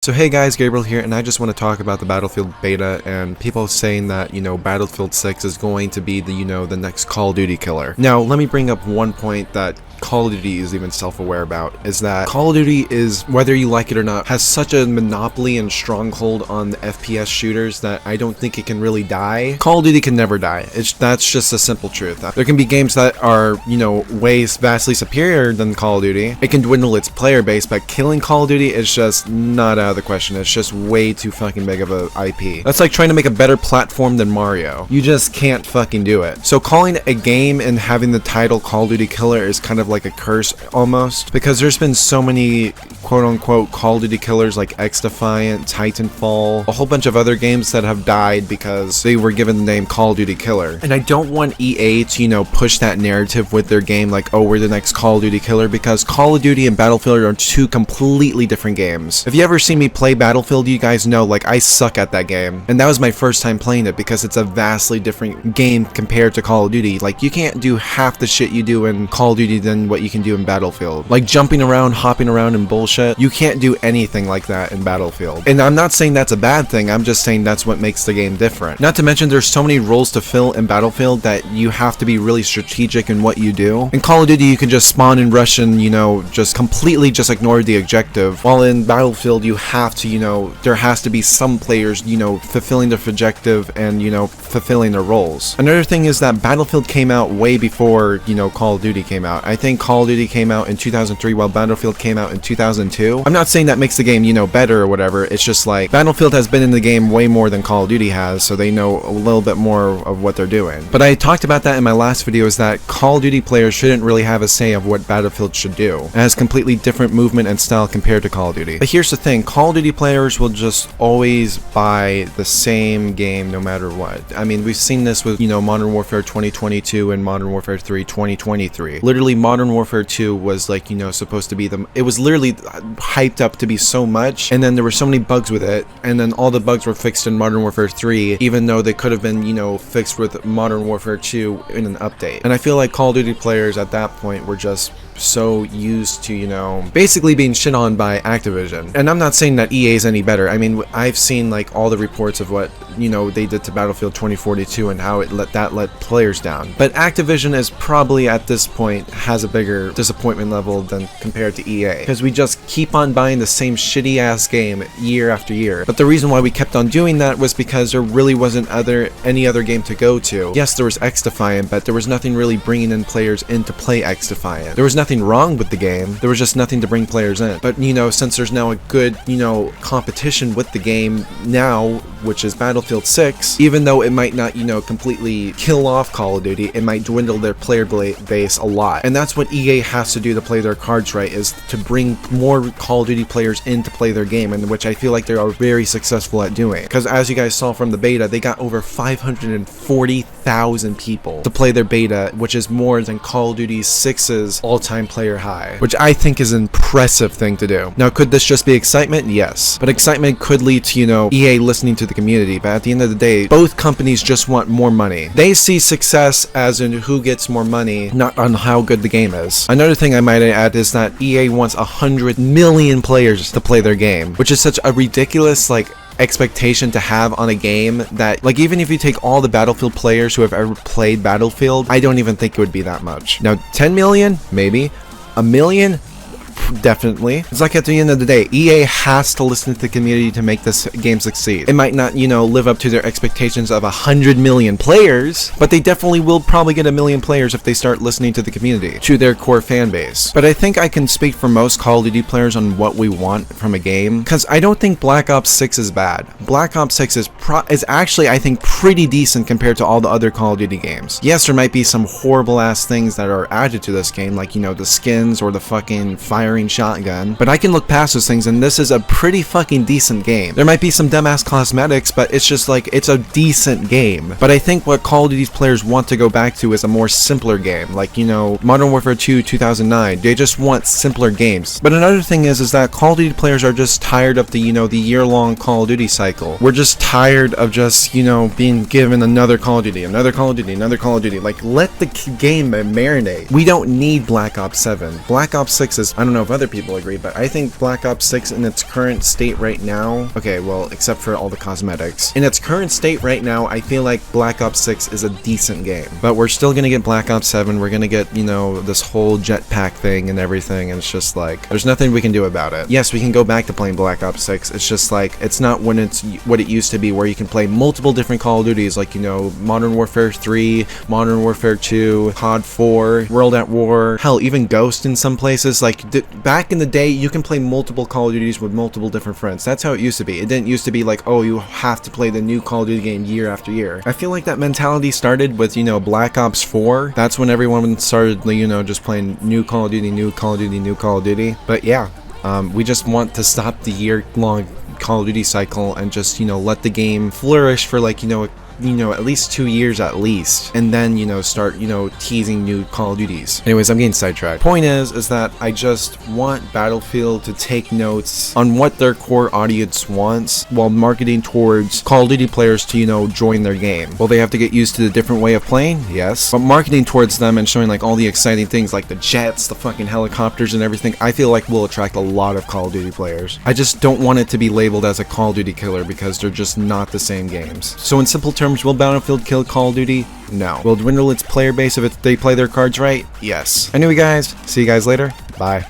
So hey guys, Gabriel here, and I just want to talk about the Battlefield beta and people saying that, Battlefield 6 is going to be the next Call of Duty killer. Now, let me bring up one point that Call of Duty is even self-aware about, is that Call of Duty is, whether you like it or not, has such a monopoly and stronghold on the FPS shooters that I don't think it can really die. Call of Duty can never die. That's just a simple truth. There can be games that are, vastly superior than Call of Duty. It can dwindle its player base, but killing Call of Duty is just not out of the question. It's just way too fucking big of a IP. That's like trying to make a better platform than Mario. You just can't fucking do it. So calling a game and having the title Call of Duty Killer is kind of like a curse almost, because there's been so many quote-unquote Call of Duty killers like X-Defiant, Titanfall, a whole bunch of other games that have died because they were given the name Call of Duty Killer. And I don't want EA to, push that narrative with their game like, oh, we're the next Call of Duty killer, because Call of Duty and Battlefield are two completely different games. If you ever see me play Battlefield, you guys know, like, I suck at that game. And that was my first time playing it because it's a vastly different game compared to Call of Duty. Like, you can't do half the shit you do in Call of Duty than what you can do in Battlefield. Like jumping around, hopping around and bullshit. You can't do anything like that in Battlefield. And I'm not saying that's a bad thing, I'm just saying that's what makes the game different. Not to mention there's so many roles to fill in Battlefield that you have to be really strategic in what you do. In Call of Duty you can just spawn and rush and, just completely just ignore the objective. While in Battlefield you have to, there has to be some players, fulfilling their objective and, fulfilling their roles. Another thing is that Battlefield came out way before, Call of Duty came out. I think Call of Duty came out in 2003 while Battlefield came out in 2002. I'm not saying that makes the game, better or whatever. It's just like Battlefield has been in the game way more than Call of Duty has, so they know a little bit more of what they're doing. But I talked about that in my last video, is that Call of Duty players shouldn't really have a say of what Battlefield should do. It has completely different movement and style compared to Call of Duty. But here's the thing, Call of Duty players will just always buy the same game no matter what. I mean, we've seen this with, Modern Warfare 2022 and Modern Warfare 3 2023. Literally, Modern Warfare 2 was like, supposed to be it was literally hyped up to be so much, and then there were so many bugs with it, and then all the bugs were fixed in Modern Warfare 3, even though they could have been, fixed with Modern Warfare 2 in an update. And I feel like Call of Duty players at that point were just so used to, basically being shit on by Activision. And I'm not saying that EA is any better. I mean, I've seen like all the reports of what, they did to Battlefield 2042 and how it let players down. But Activision is probably at this point has a bigger disappointment level than compared to EA, because we just keep on buying the same shitty ass game year after year. But the reason why we kept on doing that was because there really wasn't any other game to go to. Yes, there was X-Defiant, but there was nothing really bringing in players in to play X-Defiant. There was nothing wrong with the game, there was just nothing to bring players in. But since there's now a good competition with the game now, which is Battlefield 6, even though it might not completely kill off Call of Duty, it might dwindle their player base a lot. And that's what EA has to do to play their cards right, is to bring more Call of Duty players in to play their game, and which I feel like they are very successful at doing. Because as you guys saw from the beta, they got over 540,000 people to play their beta, which is more than Call of Duty 6's all-time player high, which I think is an impressive thing to do. Now, could this just be excitement? Yes. But excitement could lead to, EA listening to the community, but at the end of the day, both companies just want more money. They see success as in who gets more money, not on how good the game is. Another thing I might add is that EA wants 100 million players to play their game, which is such a ridiculous, expectation to have on a game that, even if you take all the Battlefield players who have ever played Battlefield, I don't even think it would be that much. Now, 10 million? Maybe. A million? Definitely. It's like at the end of the day, EA has to listen to the community to make this game succeed. It might not, live up to their expectations of 100 million players, but they definitely will probably get 1 million players if they start listening to the community, to their core fan base. But I think I can speak for most Call of Duty players on what we want from a game, because I don't think Black Ops 6 is bad. Black Ops 6 is actually, I think, pretty decent compared to all the other Call of Duty games. Yes, there might be some horrible ass things that are added to this game, like, the skins or the fucking firing shotgun, but I can look past those things, and this is a pretty fucking decent game. There might be some dumbass cosmetics, but it's just it's a decent game. But I think what Call of Duty's players want to go back to is a more simpler game, like, Modern Warfare 2 2009. They just want simpler games. But another thing is that Call of Duty players are just tired of the, the year-long Call of Duty cycle. We're just tired of just, being given another Call of Duty, another Call of Duty, another Call of Duty. Let the game marinate. We don't need Black Ops 7. Black Ops 6 is, I don't know, if other people agree, but I think Black Ops 6 in its current state right now, okay, well, except for all the cosmetics, in its current state right now, I feel like Black Ops 6 is a decent game. But we're still gonna get Black Ops 7, we're gonna get, you know, this whole jetpack thing and everything, and it's just like, there's nothing we can do about it. Yes, we can go back to playing Black Ops 6, it's just like, it's not when it's what it used to be, where you can play multiple different Call of Duties, like, you know, Modern Warfare 3, Modern Warfare 2, COD 4, World at War, hell, even Ghost in some places. Like, back in the day, you can play multiple Call of Duties with multiple different friends. That's how it used to be. It didn't used to be like, oh, you have to play the new Call of Duty game year after year. I feel like that mentality started with, you know, Black Ops 4. That's when everyone started, you know, just playing new Call of Duty, new Call of Duty, new Call of Duty. But yeah, we just want to stop the year-long Call of Duty cycle and just, you know, let the game flourish for, like, you know, at least 2 years at least, and then, you know, start, you know, teasing new Call of Duties. Anyways, I'm getting sidetracked. Point is that I just want Battlefield to take notes on what their core audience wants while marketing towards Call of Duty players to, you know, join their game. Well, they have to get used to the different way of playing, yes, but marketing towards them and showing like all the exciting things like the jets, the fucking helicopters and everything, I feel like will attract a lot of Call of Duty players. I just don't want it to be labeled as a Call of Duty killer because they're just not the same games. So in simple terms, will Battlefield kill Call of Duty? No. Will it dwindle its player base if they play their cards right? Yes. Anyway guys, see you guys later. Bye.